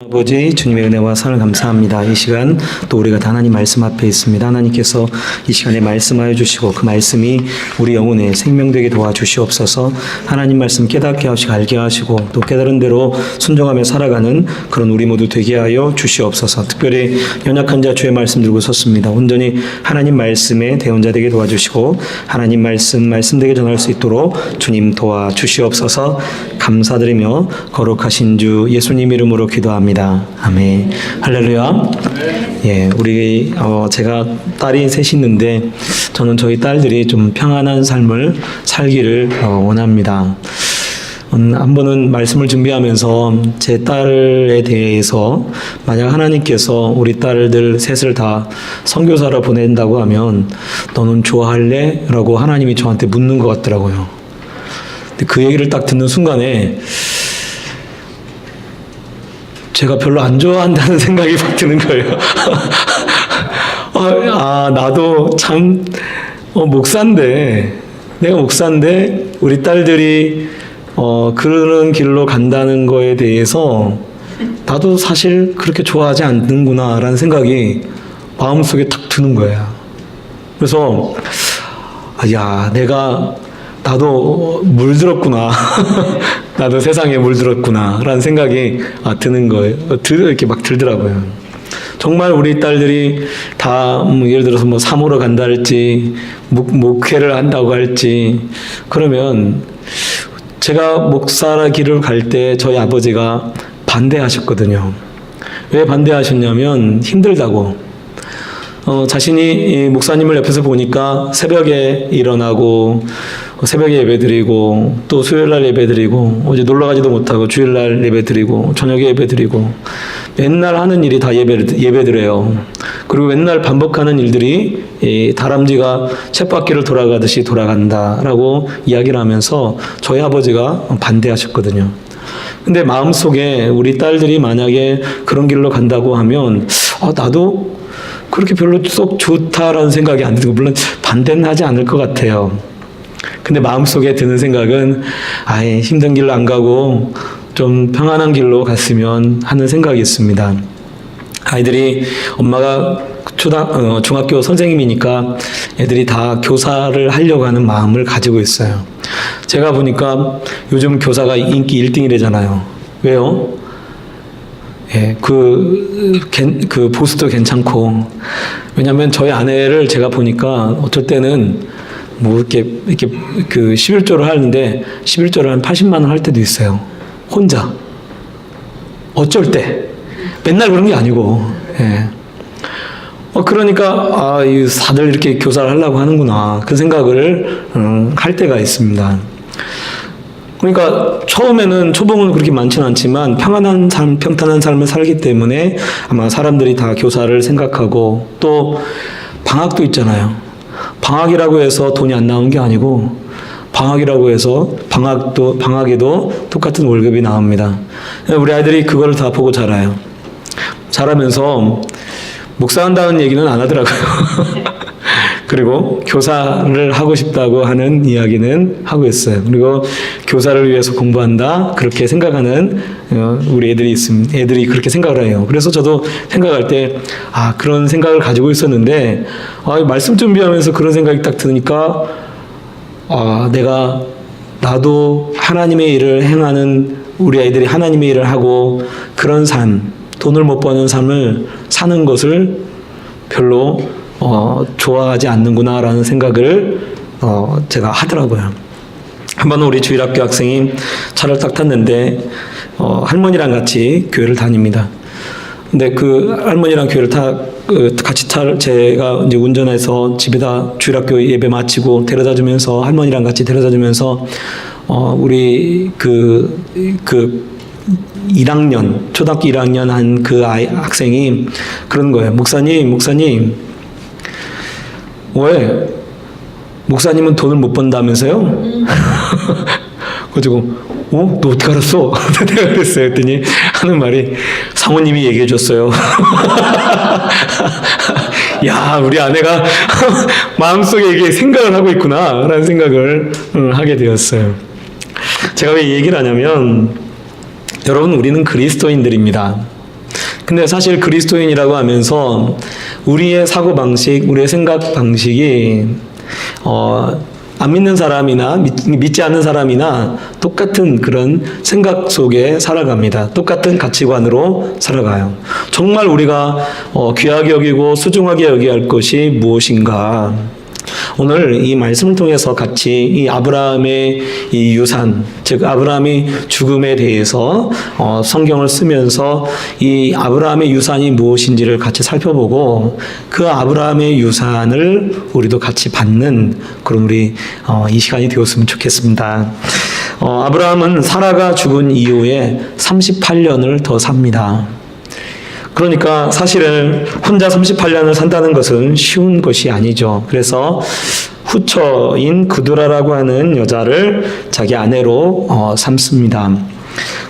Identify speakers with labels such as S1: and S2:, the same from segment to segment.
S1: 아버지 주님의 은혜와 사랑을 감사합니다. 이 시간 또 우리가 다 하나님 말씀 앞에 있습니다. 하나님께서 이 시간에 말씀하여 주시고 그 말씀이 우리 영혼에 생명되게 도와주시옵소서. 하나님 말씀 깨닫게 하시고 알게 하시고 또 깨달은 대로 순종하며 살아가는 그런 우리 모두 되게 하여 주시옵소서. 특별히 연약한 자 주의 말씀 들고 섰습니다. 온전히 하나님 말씀에 대언자 되게 도와주시고 하나님 말씀되게 전할 수 있도록 주님 도와주시옵소서. 감사드리며 거룩하신 주 예수님 이름으로 기도합니다. 아멘. 할렐루야. 예, 우리 제가 딸이 셋이 있는데 저는 저희 딸들이 좀 평안한 삶을 살기를 원합니다. 한 번은 말씀을 준비하면서 제 딸에 대해서 만약 하나님께서 우리 딸들 셋을 다 선교사로 보낸다고 하면 너는 좋아할래? 라고 하나님이 저한테 묻는 것 같더라고요. 근데 그 얘기를 딱 듣는 순간에 제가 별로 안 좋아한다는 생각이 막 드는 거예요. 나도 참 내가 목사인데 우리 딸들이 그런 길로 간다는 거에 대해서 나도 사실 그렇게 좋아하지 않는구나라는 생각이 마음속에 탁 드는 거예요. 그래서 나도 물들었구나. 나도 세상에 물들었구나. 라는 생각이 드는 거예요. 이렇게 막 들더라고요. 정말 우리 딸들이 다 예를 들어서 사모로 간다 할지 목회를 한다고 할지 그러면 제가 목사라 길을 갈 때 저희 아버지가 반대하셨거든요. 왜 반대하셨냐면 힘들다고. 자신이 목사님을 옆에서 보니까 새벽에 일어나고 새벽에 예배드리고 또 수요일날 예배드리고 어제 놀러가지도 못하고 주일날 예배드리고 저녁에 예배드리고 맨날 하는 일이 다 예배드려요. 그리고 맨날 반복하는 일들이 다람쥐가 쳇바퀴를 돌아가듯이 돌아간다라고 이야기를 하면서 저희 아버지가 반대하셨거든요. 근데 마음속에 우리 딸들이 만약에 그런 길로 간다고 하면 나도 그렇게 별로 쏙 좋다라는 생각이 안 들고 물론 반대는 하지 않을 것 같아요. 근데 마음속에 드는 생각은 힘든 길로 안 가고 좀 평안한 길로 갔으면 하는 생각이 있습니다. 아이들이 엄마가 중학교 선생님이니까 애들이 다 교사를 하려고 하는 마음을 가지고 있어요. 제가 보니까 요즘 교사가 인기 1등이래잖아요. 왜요? 예, 그 보수도 괜찮고. 왜냐면 저희 아내를 제가 보니까 어쩔 때는 이렇게 그 11조를 하는데 11조를 한 80만 원 할 때도 있어요. 혼자. 어쩔 때. 맨날 그런 게 아니고. 예. 그러니까 다들 이렇게 교사를 하려고 하는구나. 그 생각을 할 때가 있습니다. 그러니까 처음에는 초봉은 그렇게 많지는 않지만 평안한 삶, 평탄한 삶을 살기 때문에 아마 사람들이 다 교사를 생각하고 또 방학도 있잖아요. 방학이라고 해서 돈이 안 나오는 게 아니고 방학이라고 해서 방학에도 똑같은 월급이 나옵니다. 우리 아이들이 그걸 다 보고 자라요. 자라면서 목사한다는 얘기는 안 하더라고요. 그리고 교사를 하고 싶다고 하는 이야기는 하고 있어요. 그리고 교사를 위해서 공부한다 그렇게 생각하는 우리 애들이 있습니다. 애들이 그렇게 생각을 해요. 그래서 저도 생각할 때 그런 생각을 가지고 있었는데 말씀 준비하면서 그런 생각이 딱 드니까 나도 하나님의 일을 행하는 우리 아이들이 하나님의 일을 하고 그런 삶, 돈을 못 버는 삶을 사는 것을 별로 좋아하지 않는구나라는 생각을 제가 하더라고요. 한 번은 우리 주일학교 학생이 차를 딱 탔는데 할머니랑 같이 교회를 다닙니다. 근데 그 할머니랑 교회를 같이 제가 이제 운전해서 집에다 주일학교 예배 마치고 데려다주면서 할머니랑 같이 데려다주면서 우리 그 1학년 초등학교 1학년 한 그 학생이 그런 거예요. 목사님 왜? 목사님은 돈을 못 번다면서요? 그래가지고 너 어떻게 알았어? 내가 그랬어요. 했더니 하는 말이 사모님이 얘기해 줬어요. 야, 우리 아내가 마음속에 이게 생각을 하고 있구나 라는 생각을 하게 되었어요. 제가 왜 이 얘기를 하냐면 여러분 우리는 그리스도인들입니다. 근데 사실 그리스도인이라고 하면서 우리의 사고방식, 우리의 생각방식이 안 믿는 사람이나 믿지 않는 사람이나 똑같은 그런 생각 속에 살아갑니다. 똑같은 가치관으로 살아가요. 정말 우리가 귀하게 여기고 소중하게 여겨야 할 것이 무엇인가? 오늘 이 말씀을 통해서 같이 이 아브라함의 이 유산, 즉 아브라함의 죽음에 대해서 성경을 쓰면서 이 아브라함의 유산이 무엇인지를 같이 살펴보고 그 아브라함의 유산을 우리도 같이 받는 그런 우리 이 시간이 되었으면 좋겠습니다. 아브라함은 사라가 죽은 이후에 38년을 더 삽니다. 그러니까 사실은 혼자 38년을 산다는 것은 쉬운 것이 아니죠. 그래서 후처인 그두라라고 하는 여자를 자기 아내로 삼습니다.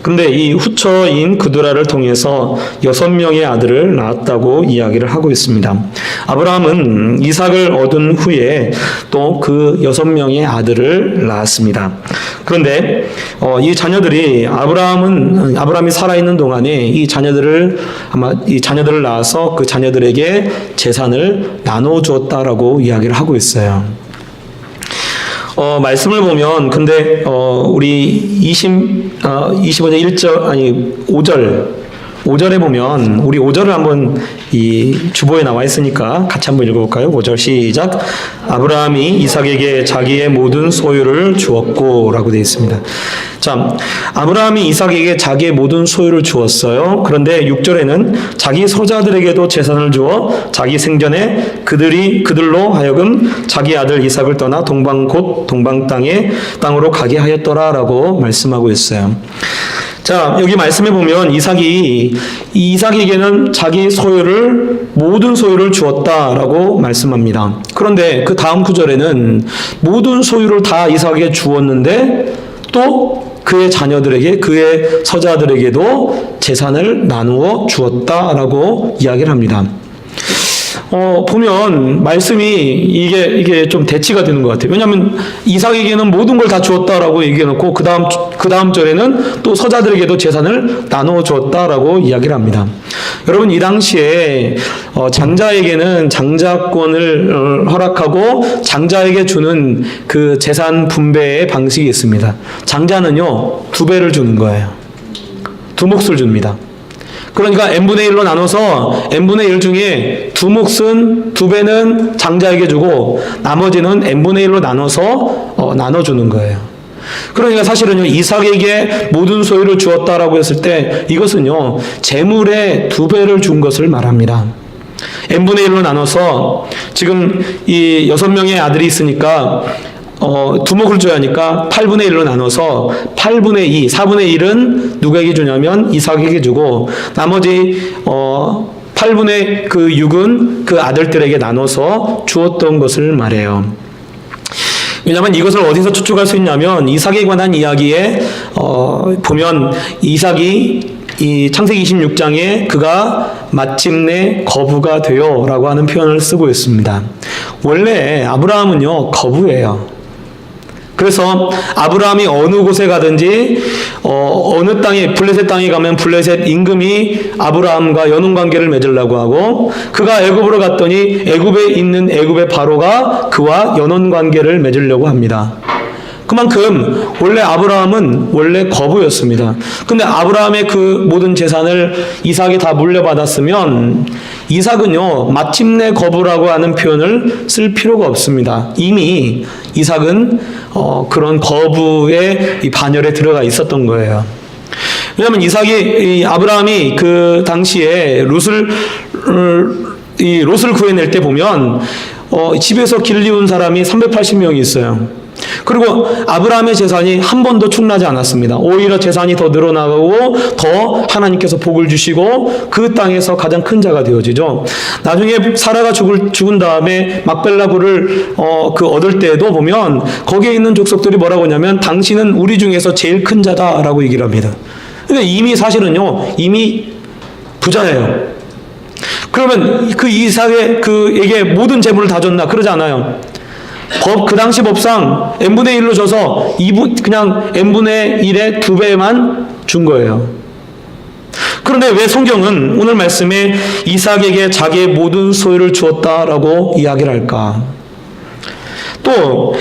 S1: 근데 이 후처인 그두라를 통해서 6명의 아들을 낳았다고 이야기를 하고 있습니다. 아브라함은 이삭을 얻은 후에 또 그 6명의 아들을 낳았습니다. 그런데 이 자녀들이 아브라함이 살아있는 동안에 이 자녀들을 낳아서 그 자녀들에게 재산을 나눠 주었다라고 이야기를 하고 있어요. 말씀을 보면, 근데, 우리 25절 5절에 보면, 우리 5절을 한번 이 주보에 나와 있으니까 같이 한번 읽어볼까요? 5절 시작. 아브라함이 이삭에게 자기의 모든 소유를 주었고, 라고 되어 있습니다. 자, 아브라함이 이삭에게 자기의 모든 소유를 주었어요. 그런데 6절에는 자기 소자들에게도 재산을 주어 자기 생전에 그들로 하여금 자기 아들 이삭을 떠나 동방 땅으로 가게 하였더라라고 말씀하고 있어요. 자, 여기 말씀해 보면 이삭에게는 자기 모든 소유를 주었다라고 말씀합니다. 그런데 그 다음 구절에는 모든 소유를 다 이삭에게 주었는데 또 그의 자녀들에게, 그의 서자들에게도 재산을 나누어 주었다라고 이야기를 합니다. 보면 말씀이 이게 좀 대치가 되는 것 같아요. 왜냐하면 이삭에게는 모든 걸 다 주었다라고 얘기해놓고 그 다음 절에는 또 서자들에게도 재산을 나누어 주었다라고 이야기를 합니다. 여러분, 이 당시에 장자에게는 장자권을 허락하고 장자에게 주는 그 재산 분배의 방식이 있습니다. 장자는요 2배를 주는 거예요. 2몫을 줍니다. 그러니까 n분의 1로 나눠서 n분의 1 중에 2배는 장자에게 주고 나머지는 n분의 1로 나눠서 나눠주는 거예요. 그러니까 사실은요, 이삭에게 모든 소유를 주었다라고 했을 때 이것은요, 재물의 2배를 준 것을 말합니다. n분의 1로 나눠서 지금 이 6명의 아들이 있으니까 2몫을 줘야 하니까 8분의 1로 나눠서 8분의 2, 4분의 1은 누구에게 주냐면 이삭에게 주고 나머지 8분의 그 6은 그 아들들에게 나눠서 주었던 것을 말해요. 왜냐하면 이것을 어디서 추측할 수 있냐면 이삭에 관한 이야기에 보면 이삭이 이 창세기 26장에 그가 마침내 거부가 되어 라고 하는 표현을 쓰고 있습니다. 원래 아브라함은요 거부예요. 그래서 아브라함이 어느 곳에 가든지 어느 땅에 블레셋 땅에 가면 블레셋 임금이 아브라함과 연혼관계를 맺으려고 하고 그가 애굽으로 갔더니 애굽에 있는 애굽의 바로가 그와 연혼관계를 맺으려고 합니다. 그만큼 원래 아브라함은 원래 거부였습니다. 근데 아브라함의 그 모든 재산을 이삭이 다 물려받았으면 이삭은요 마침내 거부라고 하는 표현을 쓸 필요가 없습니다. 이미 이삭은 그런 거부의 이 반열에 들어가 있었던 거예요. 왜냐하면 아브라함이 그 당시에 롯을 구해낼 때 보면 집에서 길 이은 사람이 380명이 있어요. 그리고 아브라함의 재산이 한 번도 축나지 않았습니다. 오히려 재산이 더 늘어나고 더 하나님께서 복을 주시고 그 땅에서 가장 큰 자가 되어지죠. 나중에 사라가 죽은 다음에 막벨라 굴을 얻을 때에도 보면 거기에 있는 족속들이 뭐라고 하냐면 당신은 우리 중에서 제일 큰 자다라고 얘기를 합니다. 그러니까 이미 사실은요 이미 부자예요. 그러면 그 이삭에게 모든 재물을 다 줬나? 그러지 않아요. 그 당시 법상 n분의 1로 줘서 그냥 n분의 1의 2배만 준 거예요. 그런데 왜 성경은 오늘 말씀에 이삭에게 자기의 모든 소유를 주었다라고 이야기를 할까? 또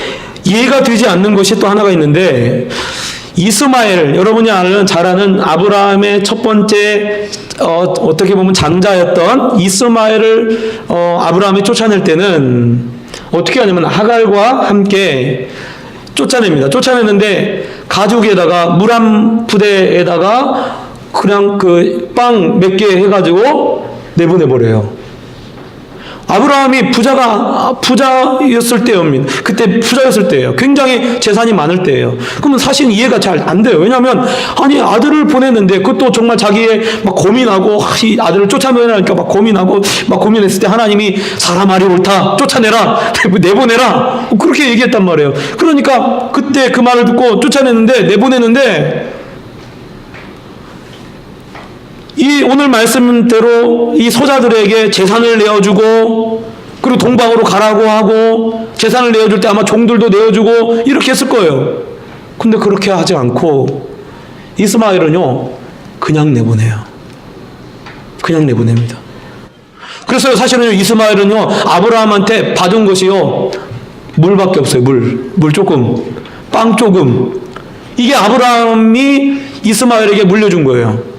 S1: 이해가 되지 않는 것이 또 하나가 있는데, 이스마엘, 여러분이 잘 아는 아브라함의 첫 번째 어떻게 보면 장자였던 이스마엘을 아브라함이 쫓아낼 때는 어떻게 하냐면 하갈과 함께 쫓아냅니다. 쫓아내는데 가죽에다가 물 한 부대에다가 그냥 그 빵 몇 개 해가지고 내보내버려요. 아브라함이 부자였을 때입니다. 그때 부자였을 때예요. 굉장히 재산이 많을 때예요. 그러면 사실 이해가 잘 안 돼요. 왜냐하면 아니 아들을 보냈는데 그것도 정말 자기의 막 고민하고 이 아들을 쫓아내니까 막 고민하고 막 고민했을 때 하나님이 사람 말이 옳다, 쫓아내라, 내보내라, 그렇게 얘기했단 말이에요. 그러니까 그때 그 말을 듣고 쫓아내는데, 내보내는데, 이 오늘 말씀대로 이 소자들에게 재산을 내어주고, 그리고 동방으로 가라고 하고, 재산을 내어줄 때 아마 종들도 내어주고 이렇게 했을 거예요. 근데 그렇게 하지 않고 이스마엘은요 그냥 내보내요. 그냥 내보냅니다. 그래서 사실은 이스마엘은요 아브라함한테 받은 것이요 물밖에 없어요. 물 조금, 빵 조금. 이게 아브라함이 이스마엘에게 물려준 거예요.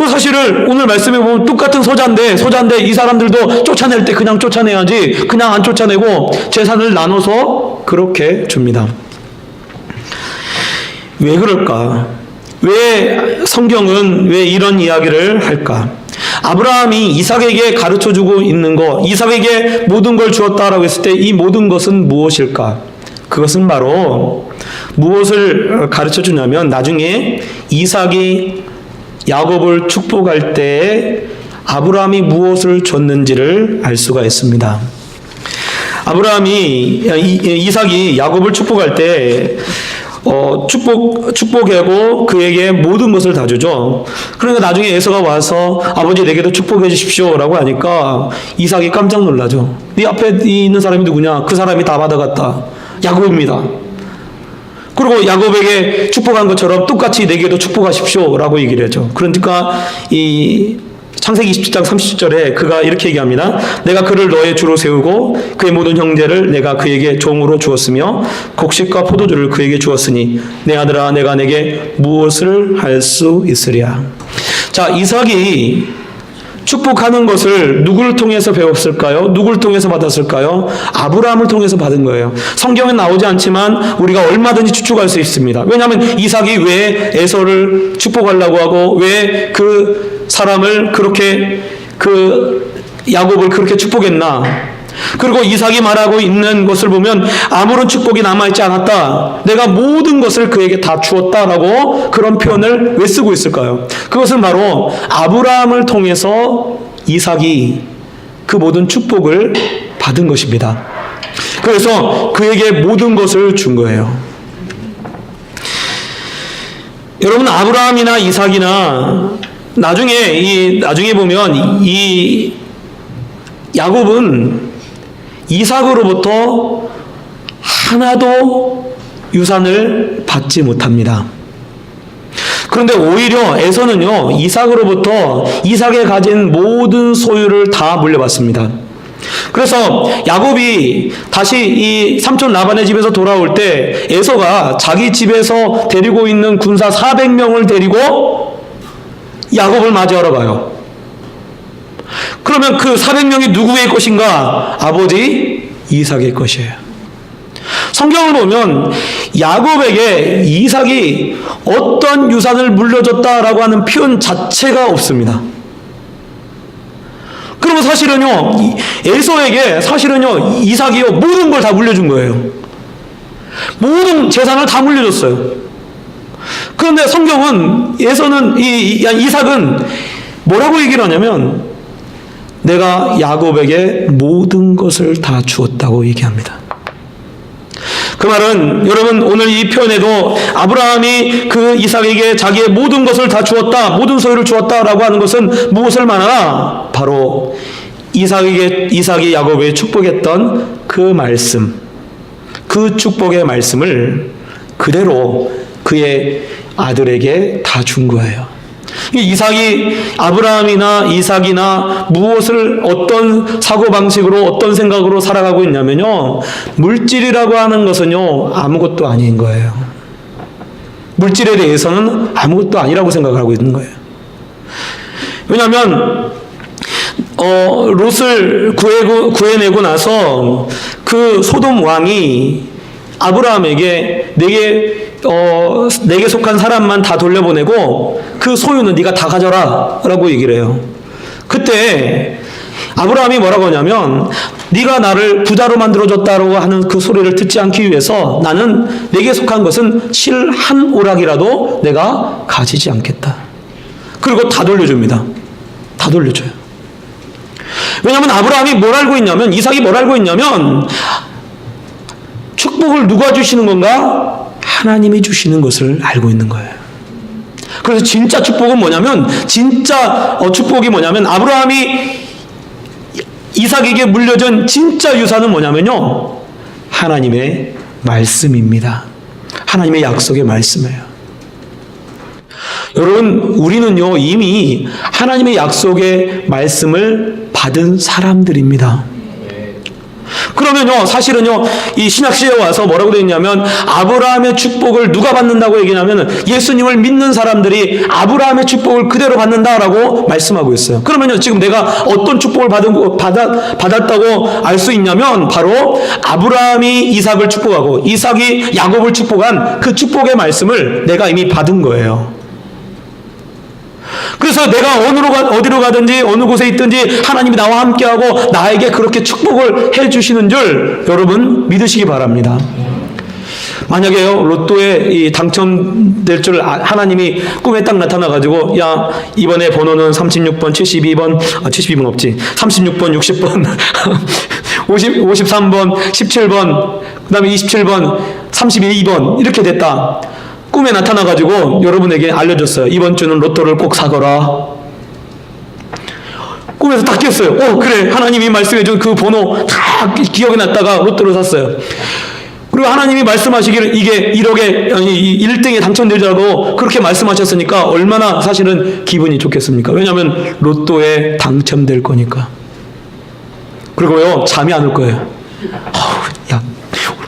S1: 사실은 오늘 말씀해 보면 똑같은 소자인데 이 사람들도 쫓아낼 때 그냥 쫓아내야지, 그냥 안 쫓아내고 재산을 나눠서 그렇게 줍니다. 왜 그럴까? 왜 성경은 왜 이런 이야기를 할까? 아브라함이 이삭에게 가르쳐주고 있는 거, 이삭에게 모든 걸 주었다라고 했을 때 이 모든 것은 무엇일까? 그것은 바로 무엇을 가르쳐주냐면, 나중에 이삭이 야곱을 축복할 때에 아브라함이 무엇을 줬는지를 알 수가 있습니다. 이삭이 야곱을 축복할 때 축복하고 그에게 모든 것을 다 주죠. 그러니까 나중에 에서가 와서 아버지 내게도 축복해 주십시오 라고 하니까 이삭이 깜짝 놀라죠. 네 앞에 있는 사람이 누구냐? 그 사람이 다 받아갔다. 야곱입니다. 그리고 야곱에게 축복한 것처럼 똑같이 내게도 축복하십시오 라고 얘기를 하죠. 그러니까 이 창세기 27장 30절에 그가 이렇게 얘기합니다. 내가 그를 너의 주로 세우고 그의 모든 형제를 내가 그에게 종으로 주었으며 곡식과 포도주를 그에게 주었으니 내 아들아 내가 내게 무엇을 할 수 있으랴. 자, 이삭이 축복하는 것을 누구를 통해서 배웠을까요? 누구를 통해서 받았을까요? 아브라함을 통해서 받은 거예요. 성경에 나오지 않지만 우리가 얼마든지 추측할 수 있습니다. 왜냐하면 이삭이 왜 에서를 축복하려고 하고 왜 그 사람을 그렇게 야곱을 그렇게 축복했나? 그리고 이삭이 말하고 있는 것을 보면 아무런 축복이 남아있지 않았다. 내가 모든 것을 그에게 다 주었다라고 그런 표현을 왜 쓰고 있을까요? 그것은 바로 아브라함을 통해서 이삭이 그 모든 축복을 받은 것입니다. 그래서 그에게 모든 것을 준 거예요. 여러분, 아브라함이나 이삭이나 나중에 보면 이 야곱은 이삭으로부터 하나도 유산을 받지 못합니다. 그런데 오히려 에서는요, 이삭으로부터 이삭이 가진 모든 소유를 다 물려받습니다. 그래서 야곱이 다시 이 삼촌 라반의 집에서 돌아올 때 에서가 자기 집에서 데리고 있는 군사 400명을 데리고 야곱을 맞이하러 가요. 그러면 그 400명이 누구의 것인가? 아버지 이삭의 것이에요. 성경을 보면 야곱에게 이삭이 어떤 유산을 물려줬다라고 하는 표현 자체가 없습니다. 그러면 사실은요, 에서에게 사실은요, 이삭이요, 모든 걸 다 물려준 거예요. 모든 재산을 다 물려줬어요. 그런데 성경은 이삭은 뭐라고 얘기를 하냐면 내가 야곱에게 모든 것을 다 주었다고 얘기합니다. 그 말은 여러분 오늘 이 표현에도 아브라함이 그 이삭에게 자기의 모든 것을 다 주었다, 모든 소유를 주었다라고 하는 것은 무엇을 말하나? 바로 이삭이 야곱에게 축복했던 그 말씀, 그 축복의 말씀을 그대로 그의 아들에게 다 준 거예요. 아브라함이나 이삭이나 무엇을 어떤 사고방식으로 어떤 생각으로 살아가고 있냐면요, 물질이라고 하는 것은요 아무것도 아닌 거예요. 물질에 대해서는 아무것도 아니라고 생각하고 있는 거예요. 왜냐하면 롯을 구해내고 나서 그 소돔 왕이 아브라함에게 내게 속한 사람만 다 돌려보내고 그 소유는 네가 다 가져라 라고 얘기를 해요. 그때 아브라함이 뭐라고 하냐면, 네가 나를 부자로 만들어줬다고 하는 그 소리를 듣지 않기 위해서 나는 내게 속한 것은 실 한 오락이라도 내가 가지지 않겠다. 그리고 다 돌려줍니다. 다 돌려줘요. 왜냐하면 아브라함이 뭘 알고 있냐면, 이삭이 뭘 알고 있냐면, 축복을 누가 주시는 건가? 하나님이 주시는 것을 알고 있는 거예요. 그래서 진짜 축복은 뭐냐면, 축복이 뭐냐면, 아브라함이 이삭에게 물려준 진짜 유산은 뭐냐면요, 하나님의 말씀입니다. 하나님의 약속의 말씀이에요. 여러분, 우리는요 이미 하나님의 약속의 말씀을 받은 사람들입니다. 그러면요, 사실은요, 이 신약시대에 와서 뭐라고 되어 있냐면, 아브라함의 축복을 누가 받는다고 얘기하면, 예수님을 믿는 사람들이 아브라함의 축복을 그대로 받는다라고 말씀하고 있어요. 그러면요, 지금 내가 어떤 축복을 받았다고 알 수 있냐면, 바로 아브라함이 이삭을 축복하고 이삭이 야곱을 축복한 그 축복의 말씀을 내가 이미 받은 거예요. 그래서 내가 어디로 가든지 어느 곳에 있든지 하나님이 나와 함께하고 나에게 그렇게 축복을 해주시는 줄 여러분 믿으시기 바랍니다. 만약에요, 로또에 당첨될 줄 하나님이 꿈에 딱 나타나가지고, 야, 이번에 번호는 36번, 72번, 72번 없지, 36번, 60번, 53번, 17번, 그 다음에 27번, 32번 이렇게 됐다. 꿈에 나타나가지고 여러분에게 알려줬어요. 이번 주는 로또를 꼭 사거라. 꿈에서 딱 깼어요. 그래, 하나님이 말씀해준 그 번호 다 기억이 났다가 로또를 샀어요. 그리고 하나님이 말씀하시기를 이게 1억에 1등에 당첨되자고 그렇게 말씀하셨으니까 얼마나 사실은 기분이 좋겠습니까? 왜냐하면 로또에 당첨될 거니까. 그리고요, 잠이 안 올 거예요. 야,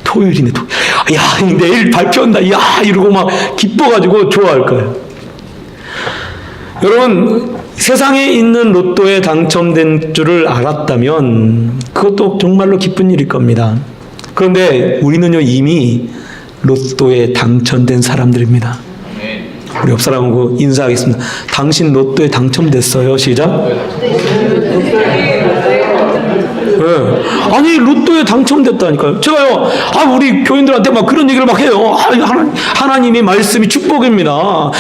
S1: 토요일이네. 야, 내일 발표한다. 야, 이러고 막 기뻐가지고 좋아할 거예요. 여러분, 세상에 있는 로또에 당첨된 줄을 알았다면 그것도 정말로 기쁜 일일 겁니다. 그런데 우리는요 이미 로또에 당첨된 사람들입니다. 우리 옆 사람하고 인사하겠습니다. 당신 로또에 당첨됐어요? 시작. 네. 아니, 로또에 당첨됐다니까요. 제가요, 우리 교인들한테 막 그런 얘기를 막 해요. 하나님의 말씀이 축복입니다.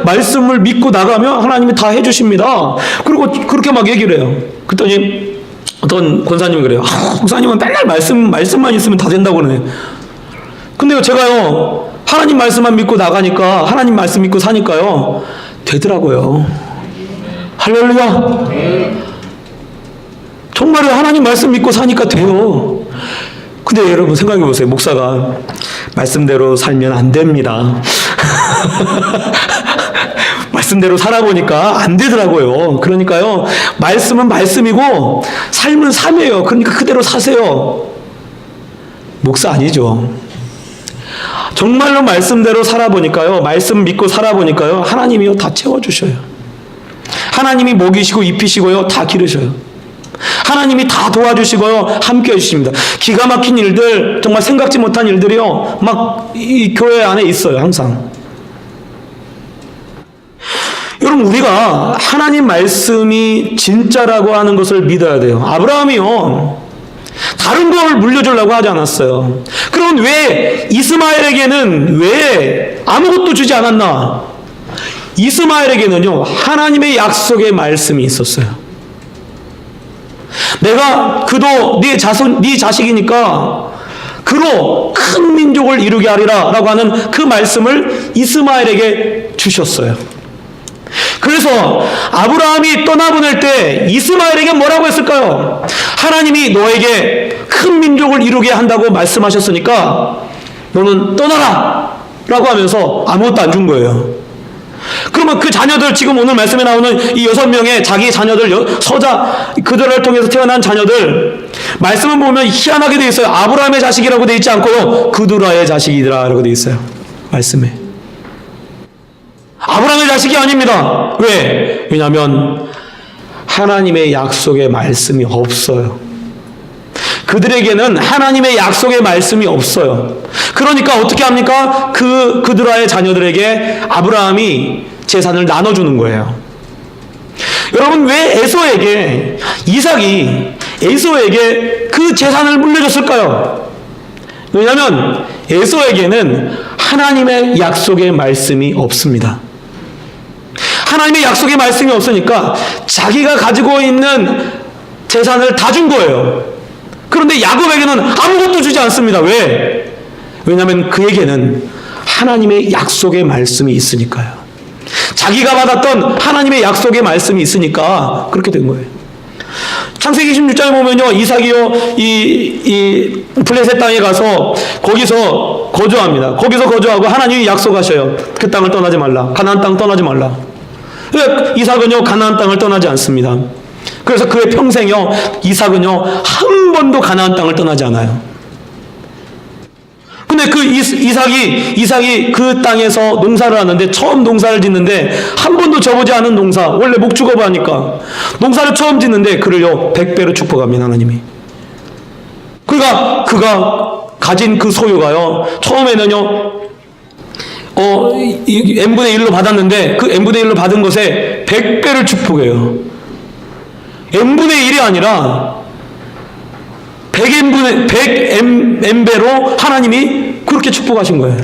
S1: 말씀을 믿고 나가면 하나님이 다 해주십니다. 그리고 그렇게 막 얘기를 해요. 그랬더니 어떤 권사님이 그래요. 목사님은 맨날 말씀만 있으면 다 된다고 그러네. 근데요, 제가요, 하나님 말씀만 믿고 나가니까, 하나님 말씀 믿고 사니까요, 되더라고요. 할렐루야. 정말로 하나님 말씀 믿고 사니까 돼요. 근데 여러분 생각해 보세요. 목사가 말씀대로 살면 안 됩니다. 말씀대로 살아보니까 안 되더라고요. 그러니까요, 말씀은 말씀이고 삶은 삶이에요. 그러니까 그대로 사세요. 목사 아니죠. 정말로 말씀대로 살아보니까요, 말씀 믿고 살아보니까요, 하나님이요 다 채워주셔요. 하나님이 먹이시고 입히시고요 다 기르셔요. 하나님이 다 도와주시고요 함께 해주십니다. 기가 막힌 일들, 정말 생각지 못한 일들이요 막 이 교회 안에 있어요. 항상. 여러분, 우리가 하나님 말씀이 진짜라고 하는 것을 믿어야 돼요. 아브라함이요 다른 걸 물려주려고 하지 않았어요. 그럼 왜 이스마엘에게는 왜 아무것도 주지 않았나? 이스마엘에게는요 하나님의 약속의 말씀이 있었어요. 내가 그도 네 자식이니까 그로 큰 민족을 이루게 하리라 라고 하는 그 말씀을 이스마엘에게 주셨어요. 그래서 아브라함이 떠나보낼 때 이스마엘에게 뭐라고 했을까요? 하나님이 너에게 큰 민족을 이루게 한다고 말씀하셨으니까 너는 떠나라 라고 하면서 아무것도 안 준 거예요. 그러면 그 자녀들, 지금 오늘 말씀에 나오는 이 6명의 자기 자녀들, 서자, 그들을 통해서 태어난 자녀들, 말씀을 보면 희한하게 되어 있어요. 아브라함의 자식이라고 되어 있지 않고 그두라의 자식이라고 되어 있어요. 말씀에. 아브라함의 자식이 아닙니다. 왜? 왜냐하면 하나님의 약속의 말씀이 없어요. 그들에게는 하나님의 약속의 말씀이 없어요. 그러니까 어떻게 합니까? 그드라의 자녀들에게 아브라함이 재산을 나눠주는 거예요. 여러분, 왜 이삭이 에서에게 그 재산을 물려줬을까요? 왜냐하면 에서에게는 하나님의 약속의 말씀이 없습니다. 하나님의 약속의 말씀이 없으니까 자기가 가지고 있는 재산을 다 준 거예요. 그런데 야곱에게는 아무것도 주지 않습니다. 왜? 왜냐하면 그에게는 하나님의 약속의 말씀이 있으니까요. 자기가 받았던 하나님의 약속의 말씀이 있으니까 그렇게 된 거예요. 창세기 26장에 보면요, 이삭이요, 이 블레셋 땅에 가서 거기서 거주합니다. 거기서 거주하고 하나님이 약속하셔요. 그 땅을 떠나지 말라. 가나안 땅 떠나지 말라. 이삭은요, 가나안 땅을 떠나지 않습니다. 그래서 그의 평생요, 이삭은요, 한 번도 가나안 땅을 떠나지 않아요. 근데 그 이삭이 그 땅에서 농사를 하는데, 처음 농사를 짓는데 한 번도 져보지 않은 농사, 원래 목축업을 하니까 농사를 처음 짓는데 그를요 100배로 축복합니다. 하나님이. 그러니까 그가 가진 그 소유가요, 처음에는요 n분의 1로 받았는데 그 n분의 1로 받은 것에 100배를 축복해요. n분의 1이 아니라 100n배로 하나님이 그렇게 축복하신 거예요.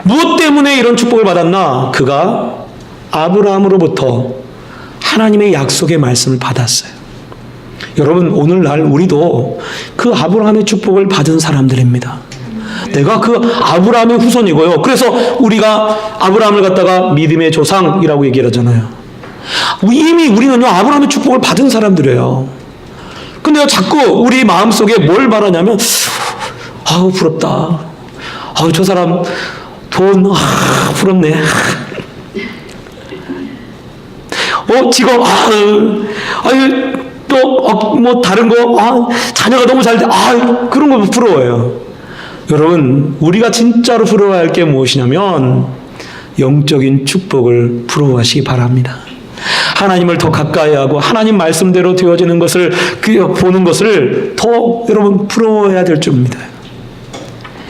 S1: 무엇 때문에 이런 축복을 받았나? 그가 아브라함으로부터 하나님의 약속의 말씀을 받았어요. 여러분, 오늘날 우리도 그 아브라함의 축복을 받은 사람들입니다. 내가 그 아브라함의 후손이고요. 그래서 우리가 아브라함을 갖다가 믿음의 조상이라고 얘기를 하잖아요. 이미 우리는요, 아브라함의 축복을 받은 사람들이에요. 근데 자꾸 우리 마음속에 뭘 바라냐면, 아우 부럽다, 아우 저 사람 돈, 부럽네, 직업, 또 뭐 다른 거, 자녀가 너무 잘 돼, 그런 거 부러워요. 여러분, 우리가 진짜로 부러워야 할 게 무엇이냐면 영적인 축복을 부러워하시기 바랍니다. 하나님을 더 가까이 하고 하나님 말씀대로 되어지는 것을 보는 것을 더 여러분 부러워해야 될 줄입니다.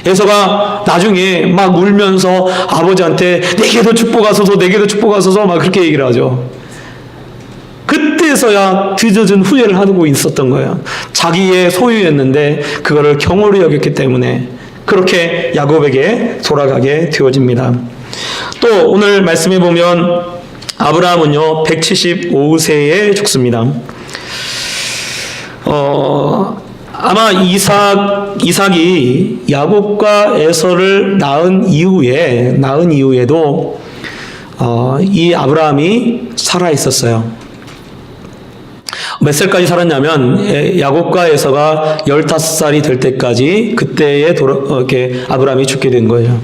S1: 에서가 나중에 막 울면서 아버지한테 내게도 축복하소서, 내게도 축복하소서 막 그렇게 얘기를 하죠. 그때서야 뒤늦은 후회를 하고 있었던 거예요. 자기의 소유였는데 그거를 경홀히 여겼기 때문에 그렇게 야곱에게 돌아가게 되어집니다. 또 오늘 말씀해 보면 아브라함은요 175세에 죽습니다. 아마 이삭이 야곱과 에서를 낳은 이후에도 이 아브라함이 살아 있었어요. 몇 살까지 살았냐면 야곱과 에서가 15살이 될 때까지, 그때에 이렇게 아브라함이 죽게 된 거예요.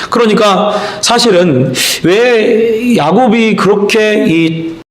S1: 그러니까 사실은 왜 야곱이 그렇게 이